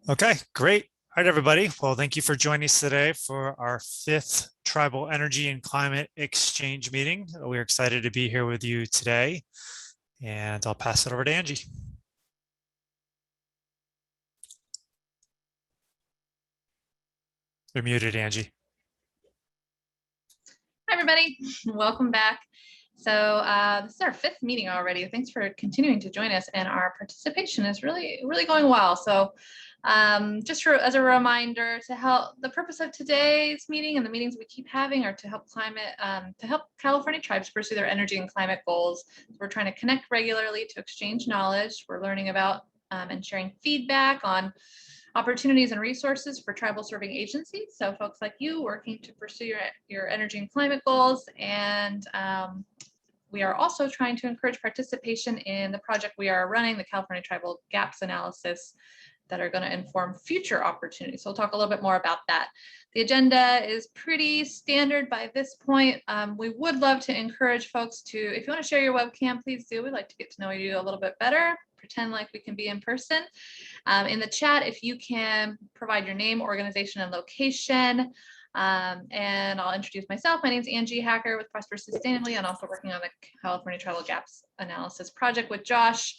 Okay, great. All right, everybody. Well, thank you for joining us today for our fifth Tribal Energy and Climate Exchange meeting. We're excited to be here with you today, and I'll pass it over to Angie. You're muted, Angie. Hi, everybody. Welcome back. So this is our fifth meeting already. Thanks for continuing to join us, and our participation is really going well. So just as a reminder, the purpose of today's meeting and the meetings we keep having are to help California tribes pursue their energy and climate goals. So we're trying to connect regularly to exchange knowledge. We're learning about and sharing feedback on opportunities and resources for tribal serving agencies. So folks like you working to pursue your energy and climate goals. And we are also trying to encourage participation in the project we are running, the California Tribal Gaps Analysis, that are going to inform future opportunities. So we'll talk a little bit more about that. The agenda is pretty standard by this point. We would love to encourage folks to, if you want to share your webcam, please do. We'd like to get to know you a little bit better, pretend like we can be in person. In the chat, if you can provide your name, organization, and location. And I'll introduce myself. My name is Angie Hacker with Prosper Sustainably. I'm also working on the California Tribal Gaps Analysis project with Josh.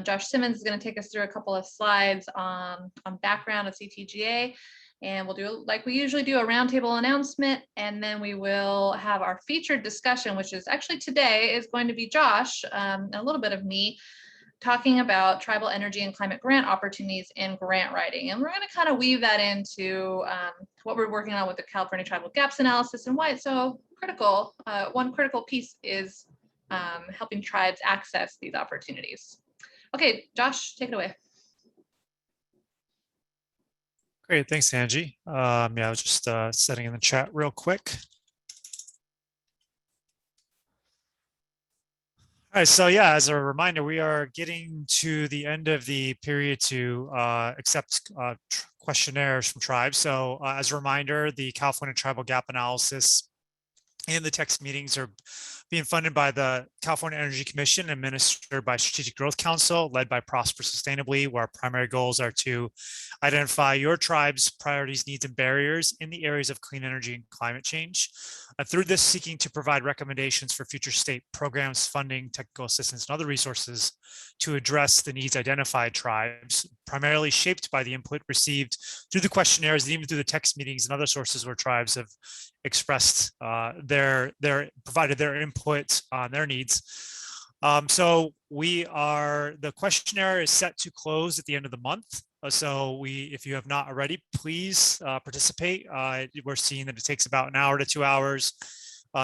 Josh Simmons is going to take us through a couple of slides on background of CTGA. And we'll do, like we usually do, a roundtable announcement, and then we will have our featured discussion, which is actually today is going to be Josh, a little bit of me, talking about tribal energy and climate grant opportunities in grant writing. And we're going to kind of weave that into what we're working on with the California Tribal Gaps Analysis and why it's so critical. One critical piece is helping tribes access these opportunities. Okay, Josh, take it away. Great, thanks, Angie. Yeah, I was just setting in the chat real quick. All right, so yeah, as a reminder, we are getting to the end of the period to accept questionnaires from tribes. So as a reminder, the California Tribal Gap Analysis and the TECX meetings are being funded by the California Energy Commission, administered by Strategic Growth Council, led by Prosper Sustainably, where our primary goals are to identify your tribe's priorities, needs, and barriers in the areas of clean energy and climate change. Through this, seeking to provide recommendations for future state programs, funding, technical assistance, and other resources to address the needs identified tribes, primarily shaped by the input received through the questionnaires and even through the TECX meetings and other sources where tribes have expressed provided their input on their needs. So the questionnaire is set to close at the end of the month. So if you have not already, please participate. We're seeing that it takes about an hour to 2 hours,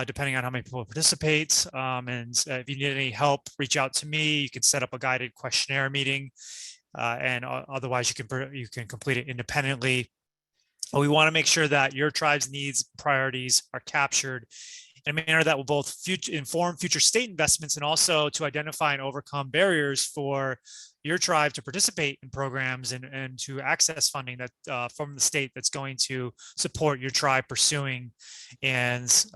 depending on how many people participate. And if you need any help, reach out to me. You can set up a guided questionnaire meeting, and otherwise you can complete it independently. We want to make sure that your tribe's needs, priorities are captured in a manner that will both inform future state investments and also to identify and overcome barriers for your tribe to participate in programs and to access funding that from the state that's going to support your tribe pursuing and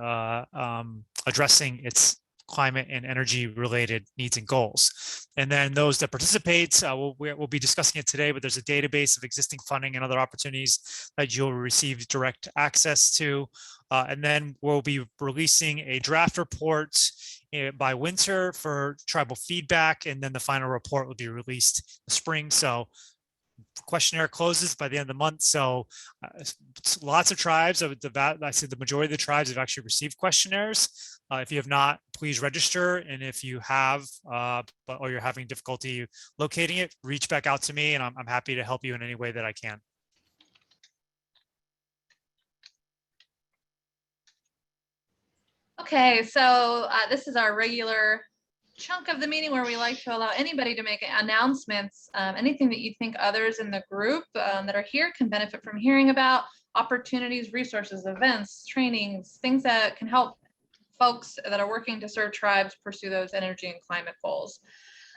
addressing its climate and energy related needs and goals. And then those that participate, we'll be discussing it today, but there's a database of existing funding and other opportunities that you'll receive direct access to. And then we'll be releasing a draft report by winter for tribal feedback, and then the final report will be released in the spring. So questionnaire closes by the end of the month. So lots of tribes, I said the majority of the tribes have actually received questionnaires. If you have not, please register. And if you have, or you're having difficulty locating it, reach back out to me and I'm happy to help you in any way that I can. Okay, so this is our regular chunk of the meeting where we like to allow anybody to make announcements, anything that you think others in the group that are here can benefit from hearing about, opportunities, resources, events, trainings, things that can help folks that are working to serve tribes pursue those energy and climate goals.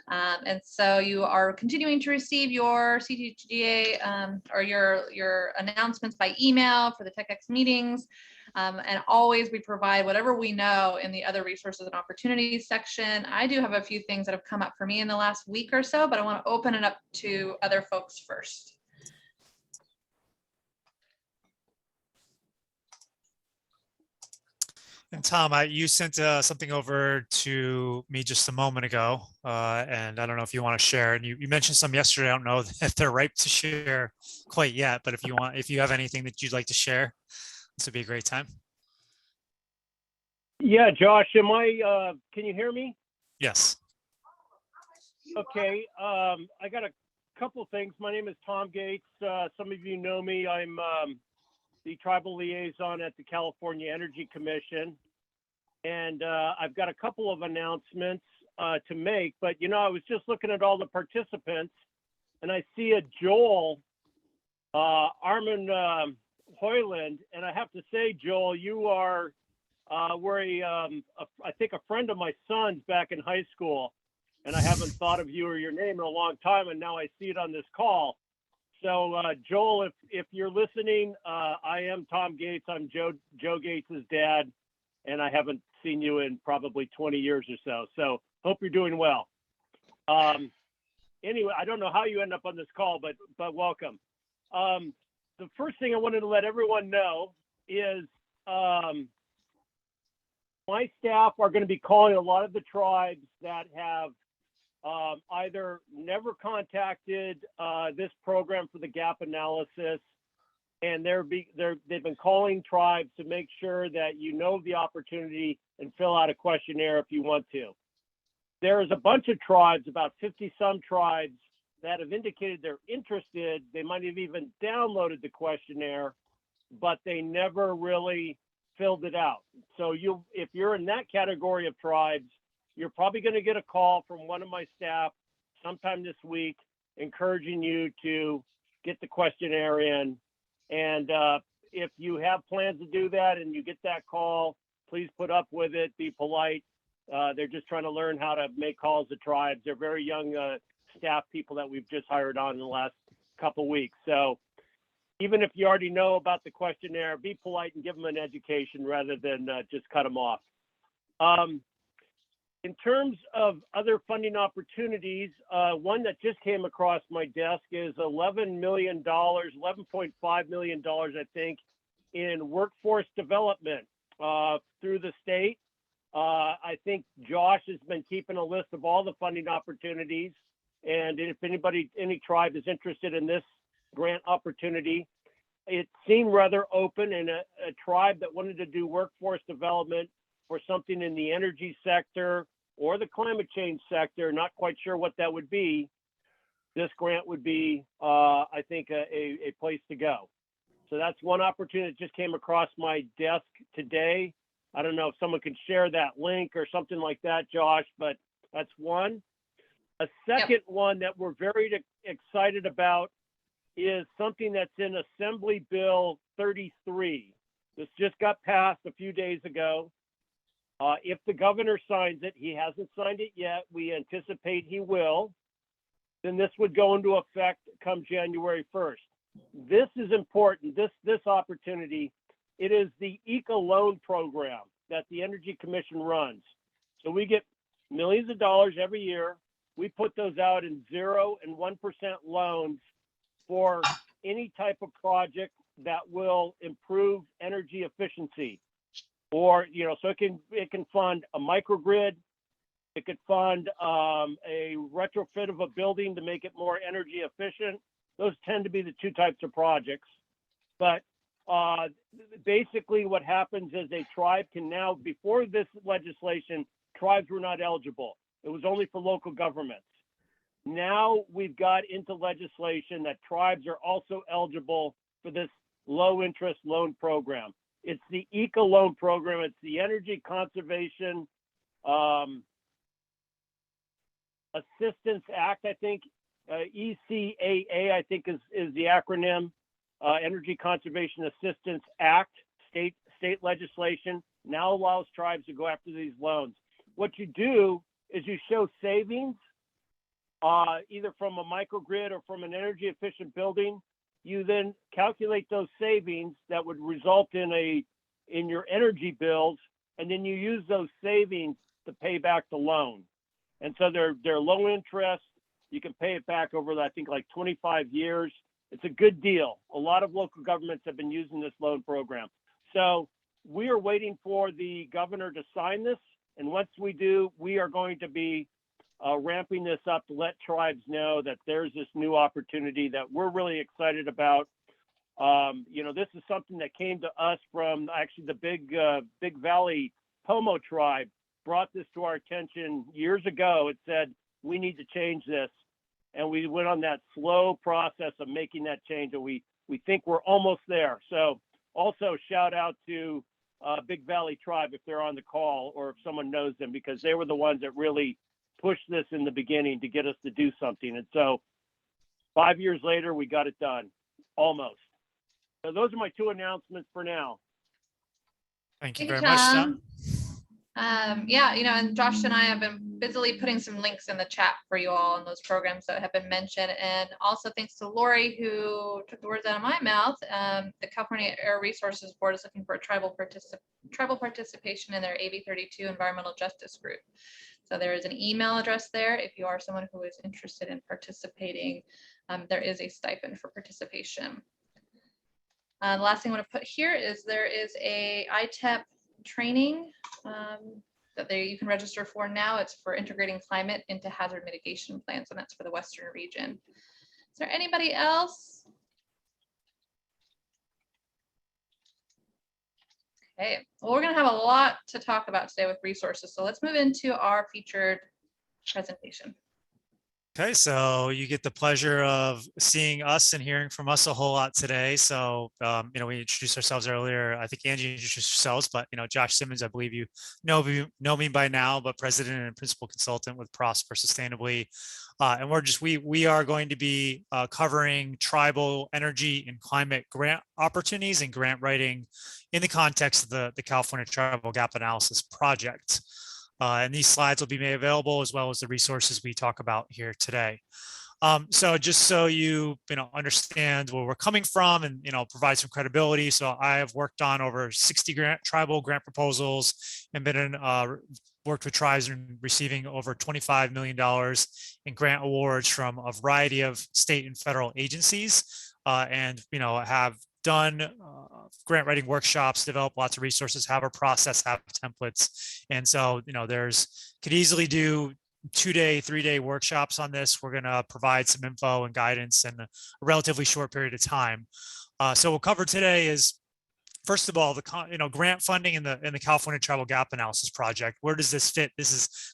And so you are continuing to receive your CTGA or your announcements by email for the TECX meetings. And always we provide whatever we know in the other resources and opportunities section. I do have a few things that have come up for me in the last week or so, but I want to open it up to other folks first. And Tom, you sent something over to me just a moment ago, and I don't know if you want to share. And you mentioned some yesterday. I don't know if they're ripe to share quite yet, but if you have anything that you'd like to share, this would be a great time. Yeah, Josh, can you hear me? Yes. Okay, I got a couple things. My name is Tom Gates. Some of you know me. I'm the tribal liaison at the California Energy Commission. And I've got a couple of announcements to make, but I was just looking at all the participants and I see a Joel Armin Hoyland. And I have to say, Joel, you were I think a friend of my son's back in high school, and I haven't thought of you or your name in a long time, and now I see it on this call. So Joel, if you're listening, I am Tom Gates. I'm Joe Gates' dad, and I haven't seen you in probably 20 years or so. So hope you're doing well. Anyway, I don't know how you end up on this call, but welcome. The first thing I wanted to let everyone know is my staff are going to be calling a lot of the tribes that have either never contacted this program for the gap analysis, and they've been calling tribes to make sure that the opportunity and fill out a questionnaire if you want to. There is a bunch of tribes, about 50 some tribes, that have indicated they're interested. They might have even downloaded the questionnaire, but they never really filled it out. So if you're in that category of tribes, you're probably going to get a call from one of my staff sometime this week encouraging you to get the questionnaire in. And if you have plans to do that and you get that call, please put up with it, be polite. They're just trying to learn how to make calls to tribes. They're very young staff people that we've just hired on in the last couple weeks. So even if you already know about the questionnaire, be polite and give them an education rather than just cut them off. In terms of other funding opportunities, one that just came across my desk is $11 million, $11.5 million, I think, in workforce development through the state. I think Josh has been keeping a list of all the funding opportunities. And if any tribe is interested in this grant opportunity, it seemed rather open, and a tribe that wanted to do workforce development for something in the energy sector or the climate change sector, not quite sure what that would be, this grant would be, I think, a place to go. So that's one opportunity that just came across my desk today. I don't know if someone could share that link or something like that, Josh, but that's one. A second one that we're very excited about is something that's in Assembly Bill 33. This just got passed a few days ago. If the governor signs it, he hasn't signed it yet, we anticipate he will, then this would go into effect come January 1st. This is important, this opportunity. It is the ECA loan program that the Energy Commission runs. So we get millions of dollars every year. We put those out in 0% and 1% loans for any type of project that will improve energy efficiency. Or, so it can fund a microgrid, it could fund a retrofit of a building to make it more energy efficient. Those tend to be the two types of projects. But basically what happens is a tribe can now, before this legislation, tribes were not eligible. It was only for local governments. Now we've got into legislation that tribes are also eligible for this low interest loan program. It's the ECA loan program. It's the Energy Conservation Assistance Act, I think. ECAA, I think is the acronym. Energy Conservation Assistance Act, state legislation, now allows tribes to go after these loans. What you do is you show savings, either from a microgrid or from an energy efficient building. You then calculate those savings that would result in your energy bills, and then you use those savings to pay back the loan. And so they're low interest. You can pay it back over, I think, like 25 years. It's a good deal. A lot of local governments have been using this loan program. So we are waiting for the governor to sign this. And once we do, we are going to be ramping this up to let tribes know that there's this new opportunity that we're really excited about. You know, this is something that came to us from actually the Big Valley Pomo tribe brought this to our attention years ago. It said, we need to change this. And we went on that slow process of making that change. And we think we're almost there. So also shout out to Big Valley tribe if they're on the call or if someone knows them, because they were the ones that really pushed this in the beginning to get us to do something. And so 5 years later, we got it done, almost. So those are my two announcements for now. Thank you Thank very you, much, Tom. Tom. Yeah, you know, and Josh and I have been busily putting some links in the chat for you all on those programs that have been mentioned. And also thanks to Lori, who took the words out of my mouth. The California Air Resources Board is looking for tribal participation in their AB 32 environmental justice group. So there is an email address there. If you are someone who is interested in participating, there is a stipend for participation. The last thing I want to put here is there is a ITEP training that you can register for now. It's for integrating climate into hazard mitigation plans, and that's for the Western region. Is there anybody else? Okay, well, we're going to have a lot to talk about today with resources. So let's move into our featured presentation. Okay, so you get the pleasure of seeing us and hearing from us a whole lot today. So, you know, we introduced ourselves earlier. I think Angie introduced yourselves, but, you know, Josh Simmons, I believe you know me by now, but president and principal consultant with Prosper Sustainably. And we are going to be covering tribal energy and climate grant opportunities and grant writing in the context of the California Tribal Gap Analysis Project. And these slides will be made available as well as the resources we talk about here today. So just so you understand where we're coming from and provide some credibility. So I have worked on over 60 tribal grant proposals and worked with tribes in receiving over $25 million in grant awards from a variety of state and federal agencies, and have done grant writing workshops, develop lots of resources, have a process, have templates. And so, could easily do 2-day, 3-day workshops on this. We're going to provide some info and guidance in a relatively short period of time. So we'll cover today is, first of all, the grant funding in the California Tribal Gap Analysis Project. Where does this fit?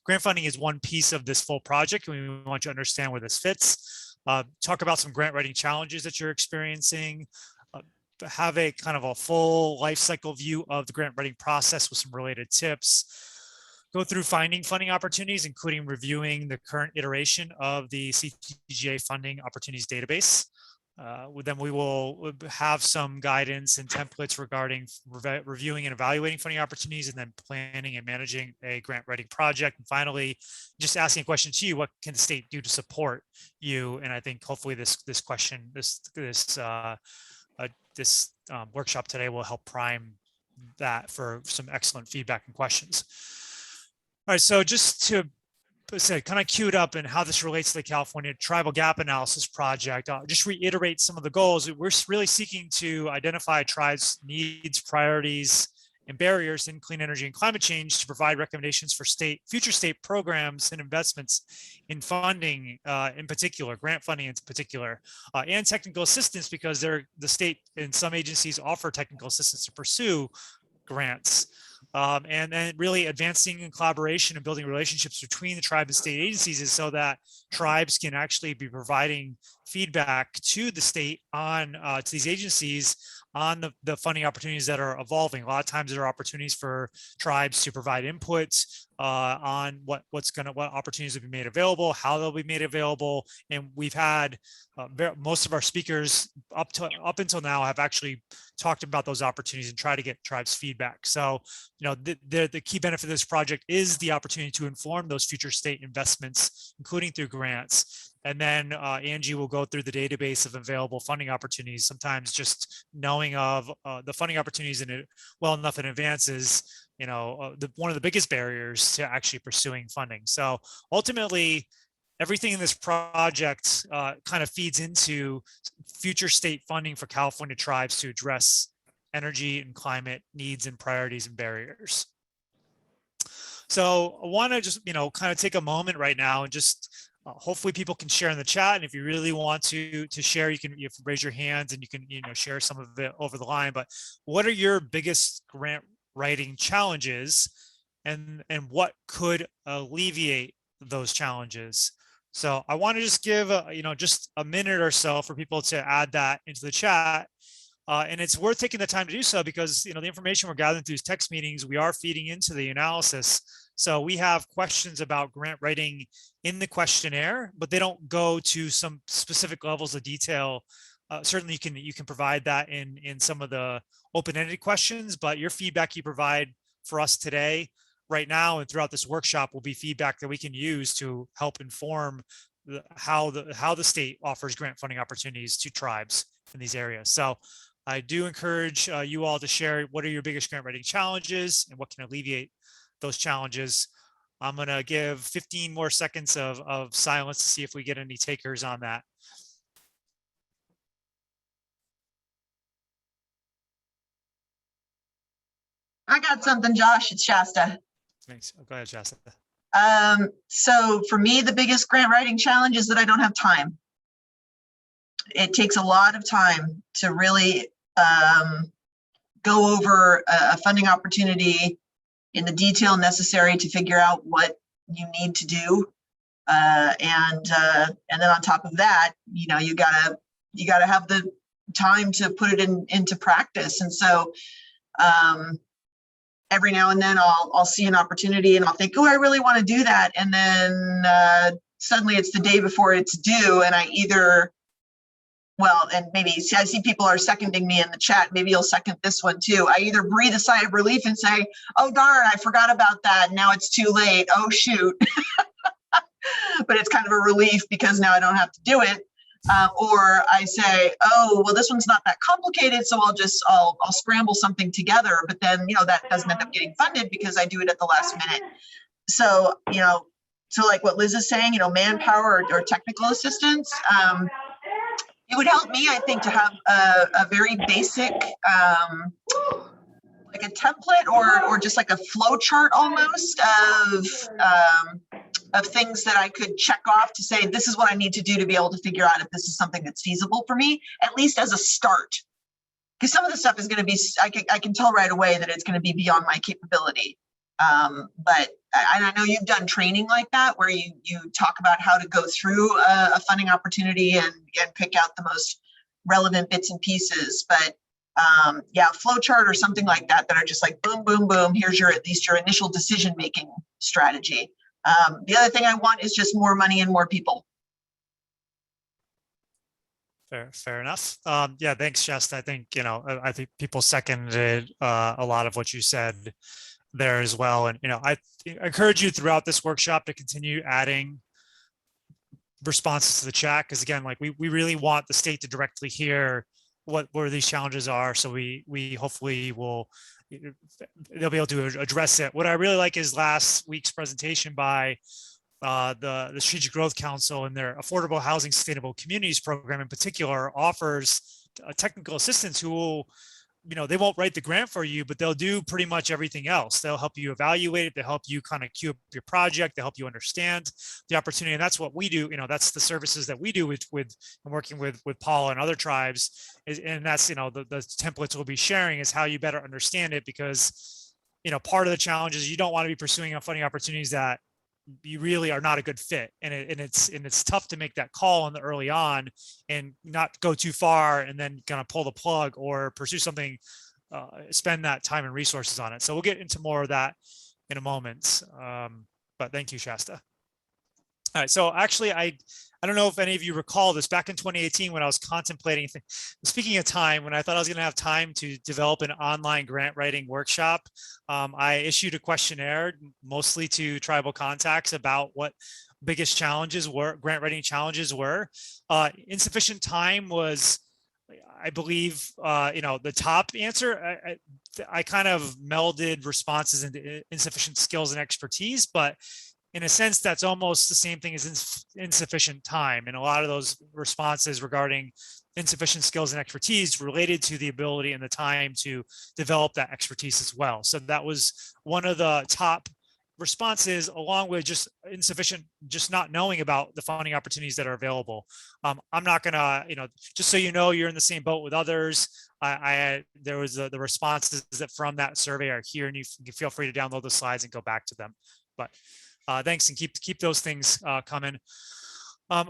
Grant funding is one piece of this full project, and we want you to understand where this fits. Talk about some grant writing challenges that you're experiencing. Have a kind of a full life cycle view of the grant writing process with some related tips. Go through finding funding opportunities, including reviewing the current iteration of the CTGA funding opportunities database. Then we will have some guidance and templates regarding reviewing and evaluating funding opportunities, and then planning and managing a grant writing project. And finally, just asking a question to you: what can the state do to support you? And I think hopefully this workshop today will help prime that for some excellent feedback and questions. All right, so just to say, kind of queued up and how this relates to the California Tribal Gap Analysis Project, I'll just reiterate some of the goals. We're really seeking to identify tribes' needs, priorities, and barriers in clean energy and climate change to provide recommendations for future state programs and investments in funding, in particular, grant funding in particular, and technical assistance, because the state and some agencies offer technical assistance to pursue grants. And then really advancing in collaboration and building relationships between the tribe and state agencies is so that tribes can actually be providing feedback to the state on to these agencies on the funding opportunities that are evolving. A lot of times there are opportunities for tribes to provide inputs on what opportunities will be made available, how they'll be made available. And we've had most of our speakers up until now have actually talked about those opportunities and try to get tribes feedback. So, the key benefit of this project is the opportunity to inform those future state investments, including through grants. And then Angie will go through the database of available funding opportunities. Sometimes just knowing of the funding opportunities well enough in advance is, one of the biggest barriers to actually pursuing funding. So ultimately, everything in this project kind of feeds into future state funding for California tribes to address energy and climate needs and priorities and barriers. So I want to just, kind of take a moment right now and just hopefully people can share in the chat. And if you really want to share, you can raise your hands and you can, share some of it over the line. But what are your biggest grant writing challenges, and what could alleviate those challenges? So I want to just give, just a minute or so for people to add that into the chat. And it's worth taking the time to do so because, the information we're gathering through these text meetings, we are feeding into the analysis. So we have questions about grant writing in the questionnaire, but they don't go to some specific levels of detail. Certainly you can provide that in some of the open-ended questions, but your feedback you provide for us today, right now, and throughout this workshop will be feedback that we can use to help inform how the state offers grant funding opportunities to tribes in these areas. So I do encourage you all to share what are your biggest grant writing challenges and what can alleviate those challenges. I'm going to give 15 more seconds of silence to see if we get any takers on that. I got something, Josh. It's Shasta. Thanks. Go ahead, Shasta. So for me, the biggest grant writing challenge is that I don't have time. It takes a lot of time to really go over a funding opportunity in the detail necessary to figure out what you need to do. And then on top of that, you gotta have the time to put it into practice. And so every now and then I'll see an opportunity and I'll think, oh, I really want to do that. And then suddenly it's the day before it's due. And I either, and maybe I see people are seconding me in the chat. Maybe you'll second this one too. I either breathe a sigh of relief and say, oh, darn, I forgot about that. Now it's too late. Oh, shoot. But it's kind of a relief because now I don't have to do it. Or I say, oh, well, this one's not that complicated, so I'll scramble something together. But then, that doesn't end up getting funded because I do it at the last minute. So, so like what Liz is saying, manpower or technical assistance, it would help me, I think, to have a very basic, like a template or just like a flow chart almost of things that I could check off to say, this is what I need to do to be able to figure out if this is something that's feasible for me, at least as a start. Because some of the stuff is going to be, I can tell right away that it's going to be beyond my capability. But I know you've done training like that, where you talk about how to go through a funding opportunity and pick out the most relevant bits and pieces. But flow chart or something like that are just like boom, boom, boom. Here's at least your initial decision-making strategy. The other thing I want is just more money and more people. Fair enough. Yeah, thanks, Shasta. I think, I think people seconded a lot of what you said there as well. And, I encourage you throughout this workshop to continue adding responses to the chat. Because again, like we really want the state to directly hear where these challenges are. So we hopefully they'll be able to address it. What I really like is last week's presentation by the Strategic Growth Council and their Affordable Housing Sustainable Communities program in particular offers technical assistance who will, they won't write the grant for you, but they'll do pretty much everything else. They'll help you evaluate it. They'll help you kind of queue up your project. They'll help you understand the opportunity. And that's what we do. That's the services that we do with working with Paul and other tribes. And that's, the templates we'll be sharing is how you better understand it, because, part of the challenge is you don't want to be pursuing funding opportunities that you really are not a good fit. And it's tough to make that call on the early on and not go too far and then kind of pull the plug or pursue something, spend that time and resources on it. So we'll get into more of that in a moment. But thank you, Shasta. All right, so actually, I don't know if any of you recall this back in 2018 when I was contemplating, speaking of time, when I thought I was going to have time to develop an online grant writing workshop, I issued a questionnaire mostly to tribal contacts about what biggest challenges were, grant writing challenges were. Insufficient time was, I believe, the top answer. I kind of melded responses into insufficient skills and expertise, but in a sense, that's almost the same thing as insufficient time. And a lot of those responses regarding insufficient skills and expertise related to the ability and the time to develop that expertise as well. So that was one of the top responses, along with just insufficient, just not knowing about the funding opportunities that are available. I'm not gonna, just so you know, you're in the same boat with others. There was the responses that from that survey are here, and you can feel free to download the slides and go back to them. But thanks, and keep those things coming.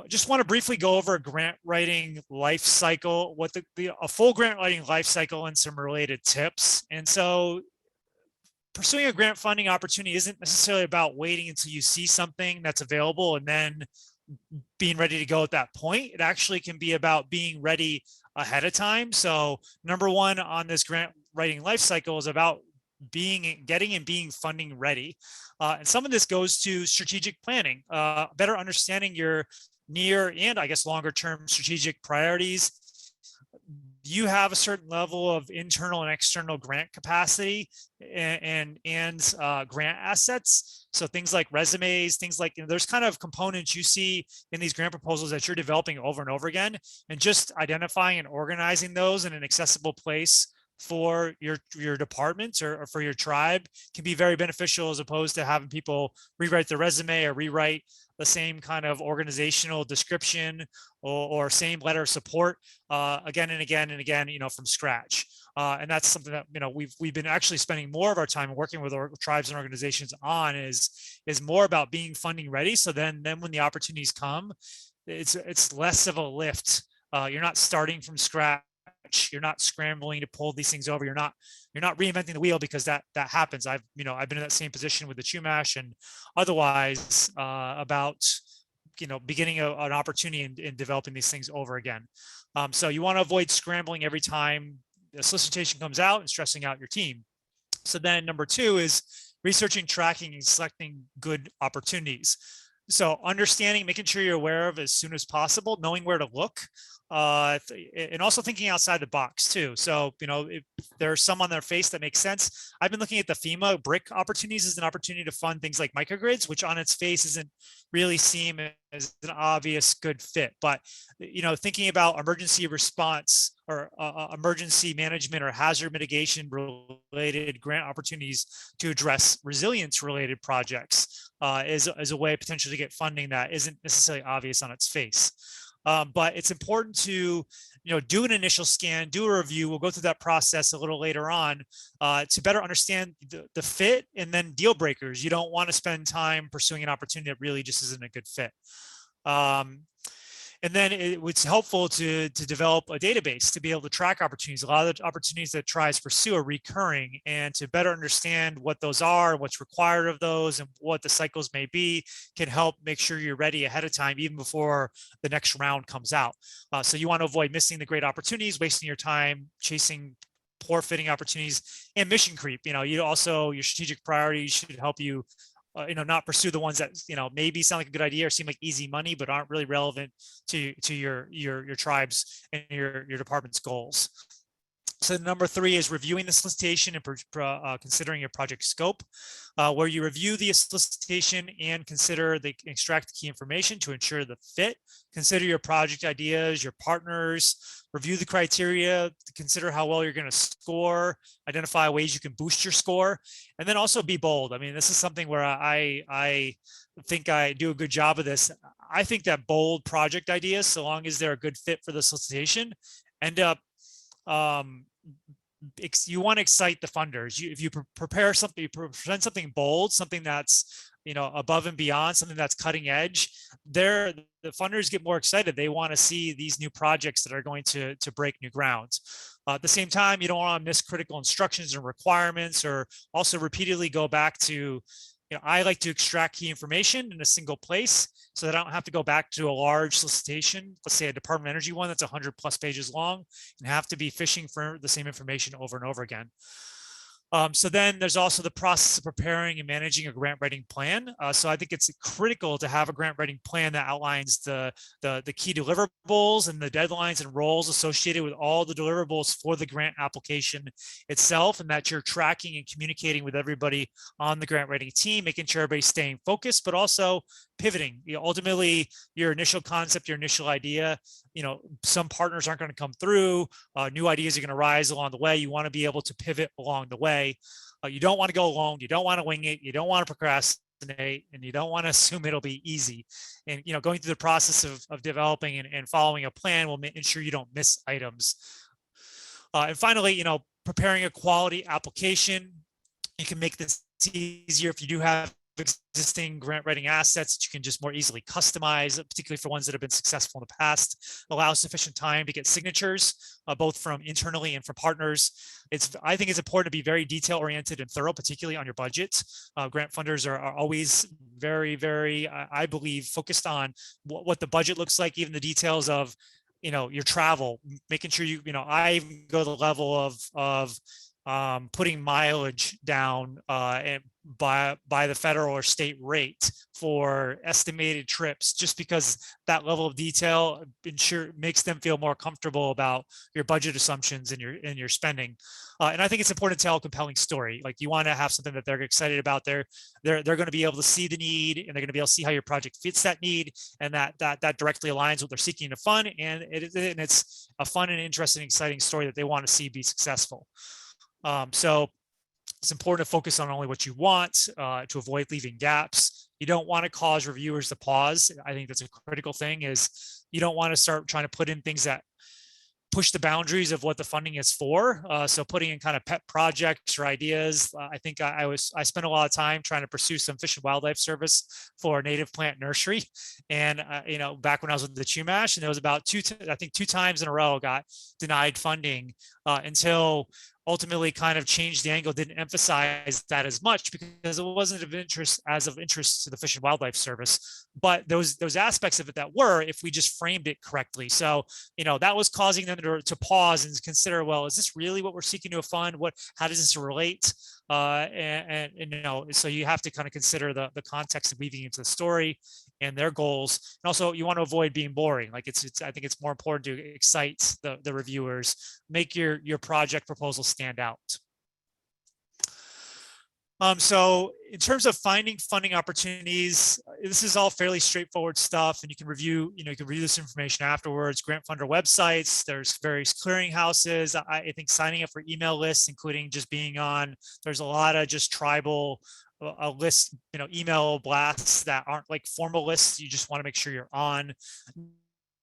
Just want to briefly go over a grant writing life cycle, what a full grant writing life cycle and some related tips. And so pursuing a grant funding opportunity isn't necessarily about waiting until you see something that's available and then being ready to go at that point. It actually can be about being ready ahead of time. So number one on this grant writing life cycle is about getting and being funding ready. And some of this goes to strategic planning, better understanding your near and I guess longer term strategic priorities. You have a certain level of internal and external grant capacity and grant assets. So things like resumes, things like, there's kind of components you see in these grant proposals that you're developing over and over again, and just identifying and organizing those in an accessible place for your department or for your tribe can be very beneficial, as opposed to having people rewrite their resume or rewrite the same kind of organizational description or same letter of support again and again and again, from scratch. And that's something that we've been actually spending more of our time working with our tribes and organizations on is more about being funding ready. So then when the opportunities come, it's less of a lift. You're not starting from scratch. You're not scrambling to pull these things over. You're not reinventing the wheel, because that happens. I've been in that same position with the Chumash and otherwise about beginning an opportunity in developing these things over again. So you want to avoid scrambling every time a solicitation comes out and stressing out your team. So then number two is researching, tracking, and selecting good opportunities. So understanding, making sure you're aware of as soon as possible, knowing where to look, and also thinking outside the box too. So, if there's some on their face that makes sense. I've been looking at the FEMA BRIC opportunities as an opportunity to fund things like microgrids, which on its face isn't really seem as an obvious good fit. But, thinking about emergency response or emergency management or hazard mitigation related grant opportunities to address resilience related projects is a way potentially to get funding that isn't necessarily obvious on its face. But it's important to, do an initial scan, do a review. We'll go through that process a little later on to better understand the fit and then deal breakers. You don't want to spend time pursuing an opportunity that really just isn't a good fit. And then it's helpful to develop a database to be able to track opportunities. A lot of the opportunities that tribes pursue are recurring, and to better understand what those are, what's required of those, and what the cycles may be can help make sure you're ready ahead of time, even before the next round comes out. So you want to avoid missing the great opportunities, wasting your time chasing poor fitting opportunities, and mission creep. You also, your strategic priorities should help you not pursue the ones that, maybe sound like a good idea or seem like easy money, but aren't really relevant to your tribes and your department's goals. So number three is reviewing the solicitation and considering your project scope, where you review the solicitation and extract the key information to ensure the fit. Consider your project ideas, your partners, review the criteria, consider how well you're going to score, identify ways you can boost your score, and then also be bold. I mean, this is something where I think I do a good job of this. I think that bold project ideas, so long as they're a good fit for the solicitation, end up you want to excite the funders. If you prepare something, you present something bold, something that's above and beyond, something that's cutting edge, the funders get more excited. They want to see these new projects that are going to break new grounds. At the same time, you don't want to miss critical instructions and requirements, or also repeatedly go back to, I like to extract key information in a single place so that I don't have to go back to a large solicitation, let's say a Department of Energy one that's 100+ pages long, and have to be fishing for the same information over and over again. So then there's also the process of preparing and managing a grant writing plan. So I think it's critical to have a grant writing plan that outlines the key deliverables and the deadlines and roles associated with all the deliverables for the grant application itself, and that you're tracking and communicating with everybody on the grant writing team, making sure everybody's staying focused, but also pivoting. Ultimately, your initial concept, your initial idea, some partners aren't going to come through. New ideas are going to rise along the way. You want to be able to pivot along the way. You don't want to go alone. You don't want to wing it. You don't want to procrastinate, and you don't want to assume it'll be easy. And going through the process of developing and following a plan will ensure you don't miss items. And finally, preparing a quality application. You can make this easier if you do have existing grant writing assets that you can just more easily customize, particularly for ones that have been successful in the past. Allow sufficient time to get signatures, both from internally and from partners. I think it's important to be very detail oriented and thorough, particularly on your budget. Grant funders are always very, very, I believe, focused on what the budget looks like, even the details of, your travel, making sure I go to the level of putting mileage down by the federal or state rate for estimated trips, just because that level of detail makes them feel more comfortable about your budget assumptions and your spending. And I think it's important to tell a compelling story. Like, you want to have something that they're excited about. They're going to be able to see the need, and they're going to be able to see how your project fits that need, and that directly aligns with what they're seeking to fund. And it's a fun and interesting, exciting story that they want to see be successful. So it's important to focus on only what you want, to avoid leaving gaps. You don't want to cause reviewers to pause. I think that's a critical thing. Is you don't want to start trying to put in things that push the boundaries of what the funding is for. So putting in kind of pet projects or ideas. I think I spent a lot of time trying to pursue some Fish and Wildlife Service for a native plant nursery. And, back when I was with the Chumash, and there was about two times in a row got denied funding until ultimately kind of changed the angle, didn't emphasize that as much because it wasn't of interest to the Fish and Wildlife Service. But those aspects of it that were, if we just framed it correctly. So, that was causing them to pause and consider, well, is this really what we're seeking to fund? How does this relate? So you have to kind of consider the context of weaving into the story and their goals. And also, you want to avoid being boring. Like I think it's more important to excite the reviewers, make your project proposal stand out. So in terms of finding funding opportunities, this is all fairly straightforward stuff, and you can review this information afterwards. Grant funder websites, there's various clearinghouses. I think signing up for email lists, including just being on, there's a lot of just tribal list, email blasts that aren't like formal lists. You just want to make sure you're on.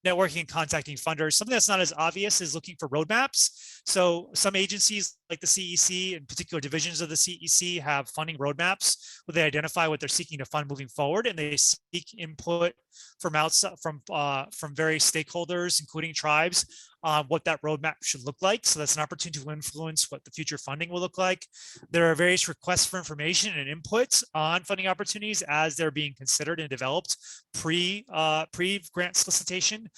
Networking and contacting funders. Something that's not as obvious is looking for roadmaps. So some agencies like the CEC and particular divisions of the CEC have funding roadmaps where they identify what they're seeking to fund moving forward, and they seek input from various stakeholders, including tribes, on what that roadmap should look like. So that's an opportunity to influence what the future funding will look like. There are various requests for information and inputs on funding opportunities as they're being considered and developed pre-grant solicitation.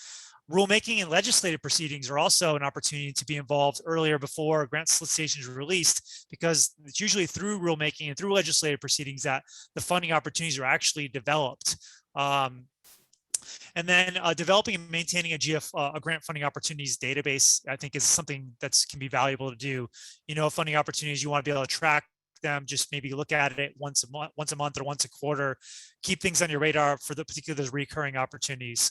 Rulemaking and legislative proceedings are also an opportunity to be involved earlier before a grant solicitation is released, because it's usually through rulemaking and through legislative proceedings that the funding opportunities are actually developed. And then developing and maintaining a grant funding opportunities database, I think, is something that can be valuable to do. Funding opportunities, you want to be able to track them, just maybe look at it once a month or once a quarter, keep things on your radar for the particular those recurring opportunities.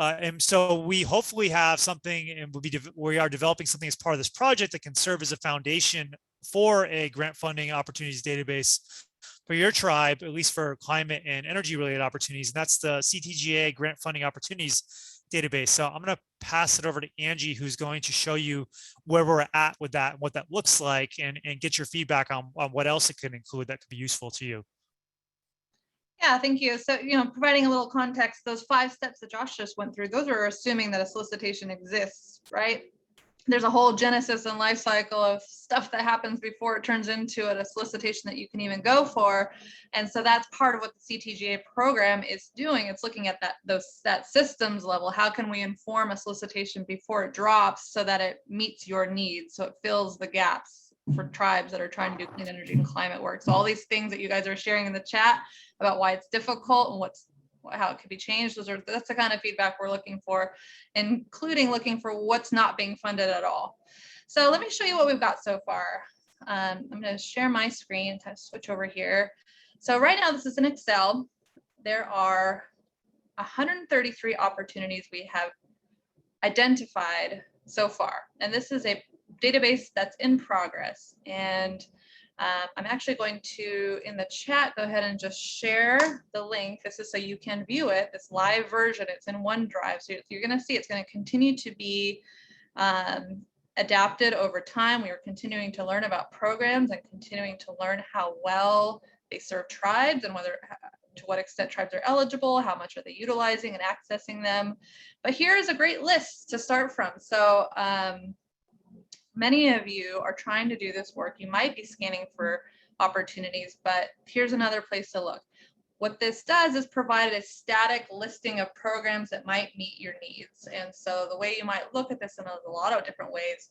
And so we hopefully have something, and we are developing something as part of this project that can serve as a foundation for a grant funding opportunities database for your tribe, at least for climate and energy related opportunities. And that's the CTGA grant funding opportunities database. So I'm going to pass it over to Angie, who's going to show you where we're at with that, what that looks like, and get your feedback on what else it could include that could be useful to you. Yeah, thank you. So, providing a little context, those 5 steps that Josh just went through, those are assuming that a solicitation exists, right? There's a whole genesis and life cycle of stuff that happens before it turns into a solicitation that you can even go for. And so that's part of what the CTGA program is doing. It's looking at that systems level. How can we inform a solicitation before it drops so that it meets your needs, so it fills the gaps for tribes that are trying to do clean energy and climate work. So all these things that you guys are sharing in the chat about why it's difficult and how it could be changed, that's the kind of feedback we're looking for, including looking for what's not being funded at all. So let me show you what we've got so far. I'm going to share my screen, kind of switch over here. So right now this is in Excel. there are 133 opportunities we have identified so far. And this is a database that's in progress. And I'm actually going to, in the chat, go ahead and just share the link. This is so you can view it, this live version. It's in OneDrive. So you're going to see it's going to continue to be adapted over time. We are continuing to learn about programs and continuing to learn how well they serve tribes and whether to what extent tribes are eligible, how much are they utilizing and accessing them. But here's a great list to start from. So many of you are trying to do this work. You might be scanning for opportunities, but here's another place to look. What this does is provide a static listing of programs that might meet your needs. And so the way you might look at this in a lot of different ways,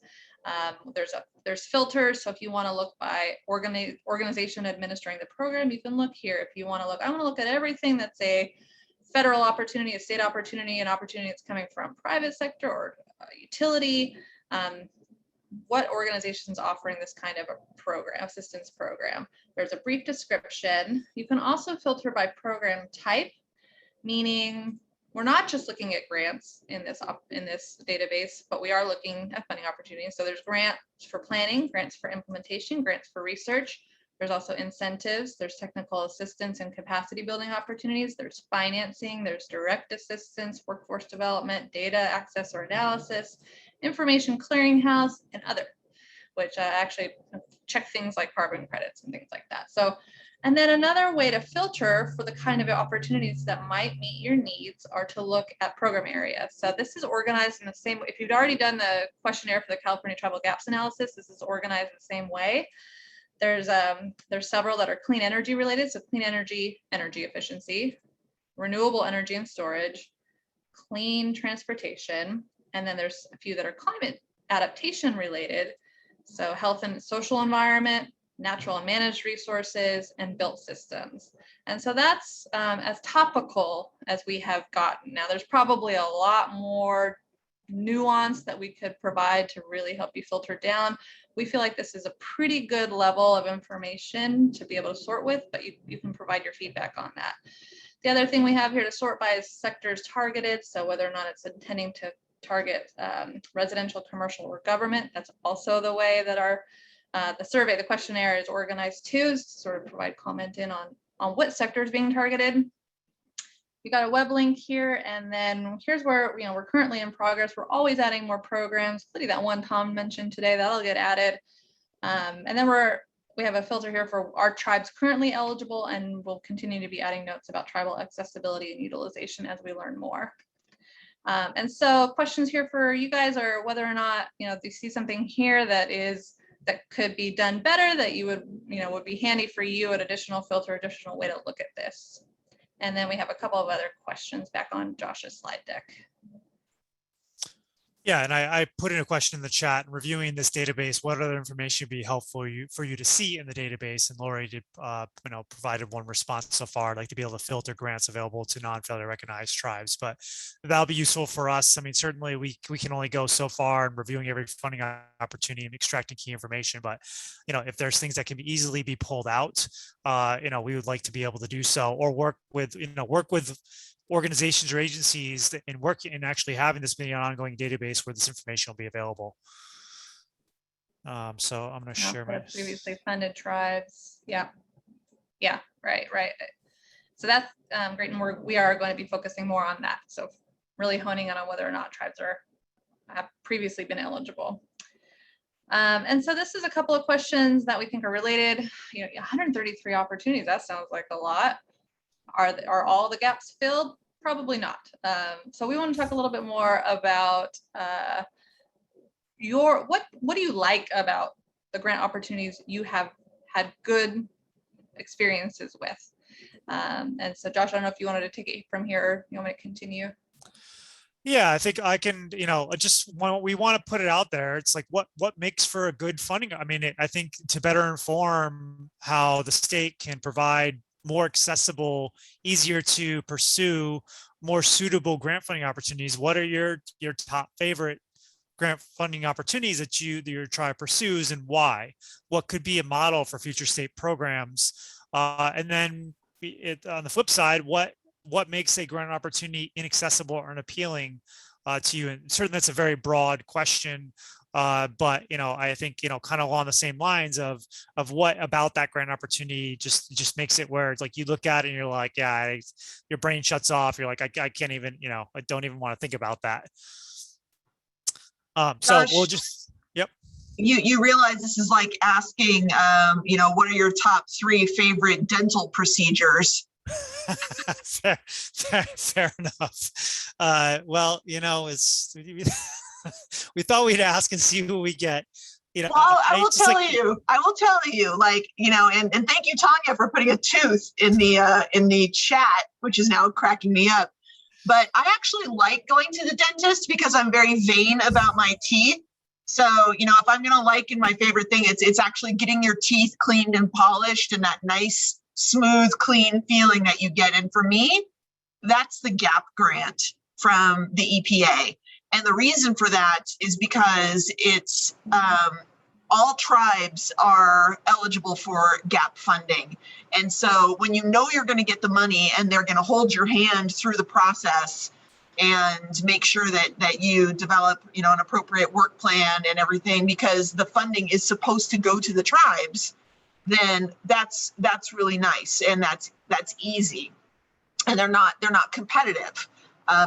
there's filters. So if you want to look by organization administering the program, you can look here. If you want to look, I want to look at everything that's a federal opportunity, a state opportunity, an opportunity that's coming from private sector or utility. What organizations offering this kind of a program, assistance program. There's a brief description. You can also filter by program type, meaning we're not just looking at grants in this database, but we are looking at funding opportunities. So there's grants for planning, grants for implementation, grants for research. There's also incentives, there's technical assistance and capacity building opportunities, there's financing, there's direct assistance, workforce development, data access or analysis, information clearinghouse, and other, which actually check things like carbon credits and things like that. So, and then another way to filter for the kind of opportunities that might meet your needs are to look at program areas. So this is organized in the same way. If you've already done the questionnaire for the California Tribal Gaps Analysis, this is organized the same way. There's several that are clean energy related. So clean energy, energy efficiency, renewable energy and storage, clean transportation, and then there's a few that are climate adaptation related. So health and social environment, natural and managed resources, and built systems. And so that's as topical as we have gotten. Now there's probably a lot more nuance that we could provide to really help you filter down. We feel like this is a pretty good level of information to be able to sort with, but you can provide your feedback on that. The other thing we have here to sort by is sectors targeted. So whether or not it's intending to target residential, commercial, or government. That's also the way that our the survey, the questionnaire is organized too, to sort of provide comment in on what sector is being targeted. You got a web link here, and then here's where we're currently in progress. We're always adding more programs, including that one Tom mentioned today. That'll get added, and then we have a filter here for our tribes currently eligible, and we'll continue to be adding notes about tribal accessibility and utilization as we learn more. And so questions here for you guys are whether or not if you see something here that could be done better, that you would be handy for you, an additional filter, additional way to look at this. And then we have a couple of other questions back on Josh's slide deck. Yeah, and I put in a question in the chat. Reviewing this database, what other information would be helpful for you to see in the database? And Lori did, provided one response so far. I'd like to be able to filter grants available to non-federally recognized tribes, but that'll be useful for us. I mean, certainly we can only go so far in reviewing every funding opportunity and extracting key information. But if there's things that can easily be pulled out, we would like to be able to do so, or work with organizations or agencies and working and actually having this be an ongoing database where this information will be available. So I'm going to share my previously funded tribes. Yeah, right. So that's great, and we are going to be focusing more on that. So really honing in on whether or not tribes have previously been eligible. And so this is a couple of questions that we think are related. 133 opportunities. That sounds like a lot. Are all the gaps filled? Probably not. So we want to talk a little bit more about what do you like about the grant opportunities you have had good experiences with? And so Josh, I don't know if you wanted to take it from here or you want me to continue? Yeah, I think I can, we want to put it out there. It's like, what makes for a good funding? I mean, I think to better inform how the state can provide more accessible, easier to pursue, more suitable grant funding opportunities. What are your top favorite grant funding opportunities that your tribe pursues, and why? What could be a model for future state programs? And then on the flip side, what makes a grant opportunity inaccessible or unappealing to you? And certainly that's a very broad question. But I think kind of along the same lines of what about that grant opportunity just makes it where it's like you look at it and you're like, yeah, your brain shuts off. You're like, I can't even, I don't even want to think about that. So Josh, we'll just, yep. You realize this is like asking, what are your top 3 favorite dental procedures? fair enough. Well, it's we thought we'd ask and see who we get. Well, I will tell you, like, and thank you, Tanya, for putting a tooth in the chat, which is now cracking me up. But I actually like going to the dentist because I'm very vain about my teeth. So, if I'm going to liken my favorite thing, it's actually getting your teeth cleaned and polished and that nice, smooth, clean feeling that you get. And for me, that's the GAP grant from the EPA. And the reason for that is because it's all tribes are eligible for GAP funding. And so when you're going to get the money and they're going to hold your hand through the process and make sure that you develop, an appropriate work plan and everything, because the funding is supposed to go to the tribes, then that's really nice. And that's easy. And they're not competitive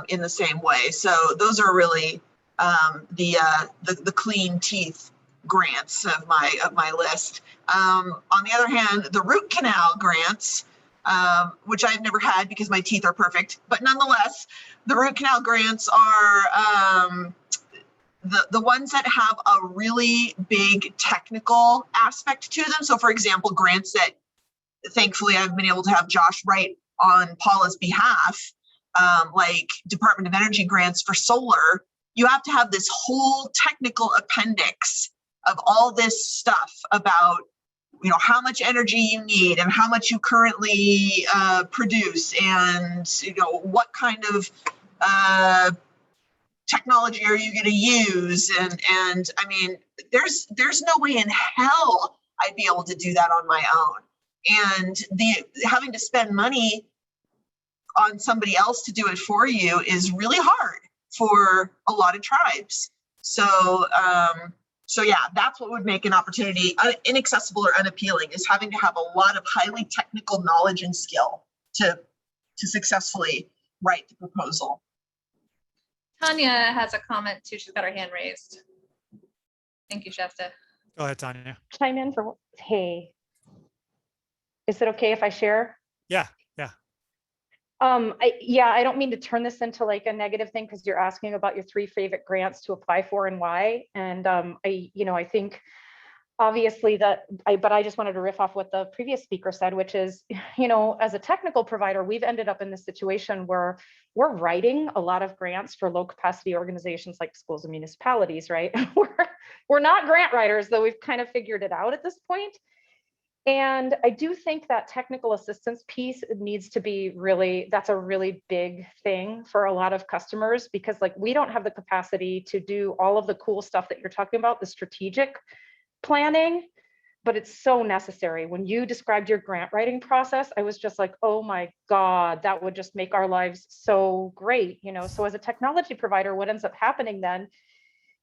in the same way. So those are really the clean teeth grants of my list. On the other hand, the root canal grants, which I've never had because my teeth are perfect, but nonetheless, the root canal grants are the ones that have a really big technical aspect to them. So for example, grants that thankfully I've been able to have Josh write on Paula's behalf, like Department of Energy grants for solar, you have to have this whole technical appendix of all this stuff about, how much energy you need and how much you currently produce and, what kind of technology are you going to use? And I mean, there's no way in hell I'd be able to do that on my own. And having to spend money on somebody else to do it for you is really hard for a lot of tribes. So yeah, that's what would make an opportunity inaccessible or unappealing, is having to have a lot of highly technical knowledge and skill to successfully write the proposal. Tanya has a comment too. She's got her hand raised. Thank you, Shasta. Go ahead, Tanya. Chime in for, hey, is it okay if I share? Yeah. I don't mean to turn this into like a negative thing, because you're asking about your 3 favorite grants to apply for and why. And I think obviously but I just wanted to riff off what the previous speaker said, which is, as a technical provider, we've ended up in this situation where we're writing a lot of grants for low capacity organizations like schools and municipalities, right? We're not grant writers, though we've kind of figured it out at this point. And I do think that technical assistance piece needs to be that's a really big thing for a lot of customers, because like we don't have the capacity to do all of the cool stuff that you're talking about, the strategic planning, but it's so necessary. When you described your grant writing process, I was just like, oh my God, that would just make our lives so great. So as a technology provider, what ends up happening then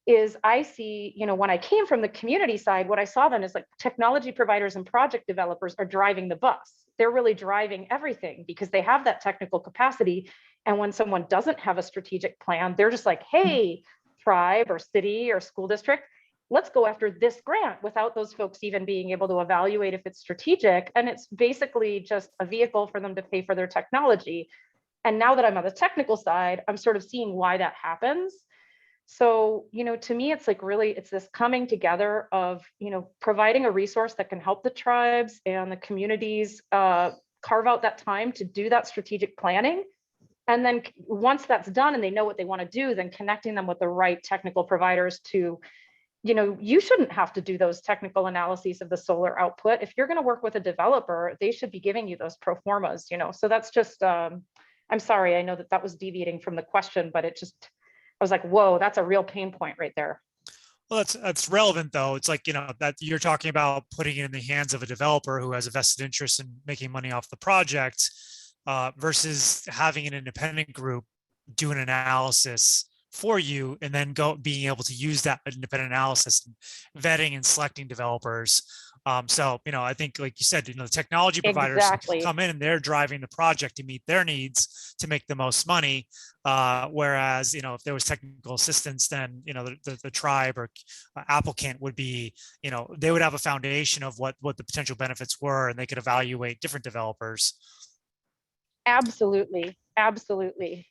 is I see, when I came from the community side, what I saw then is like technology providers and project developers are driving the bus. They're really driving everything because they have that technical capacity. And when someone doesn't have a strategic plan, they're just like, hey, tribe or city or school district, let's go after this grant, without those folks even being able to evaluate if it's strategic. And it's basically just a vehicle for them to pay for their technology. And now that I'm on the technical side, I'm sort of seeing why that happens. So, to me, it's like really, it's this coming together of, providing a resource that can help the tribes and the communities carve out that time to do that strategic planning. And then once that's done and they know what they want to do, then connecting them with the right technical providers to, you shouldn't have to do those technical analyses of the solar output. If you're going to work with a developer, they should be giving you those pro formas, So that's just, I'm sorry, I know that was deviating from the question, but I was like, whoa, that's a real pain point right there. Well, that's relevant though. It's like, that you're talking about putting it in the hands of a developer who has a vested interest in making money off the project, versus having an independent group do an analysis for you and then being able to use that independent analysis and vetting and selecting developers. So, I think, like you said, the technology providers Exactly. come in and they're driving the project to meet their needs to make the most money. Whereas, if there was technical assistance, then, the tribe or applicant would be, they would have a foundation of what the potential benefits were, and they could evaluate different developers. Absolutely. Absolutely.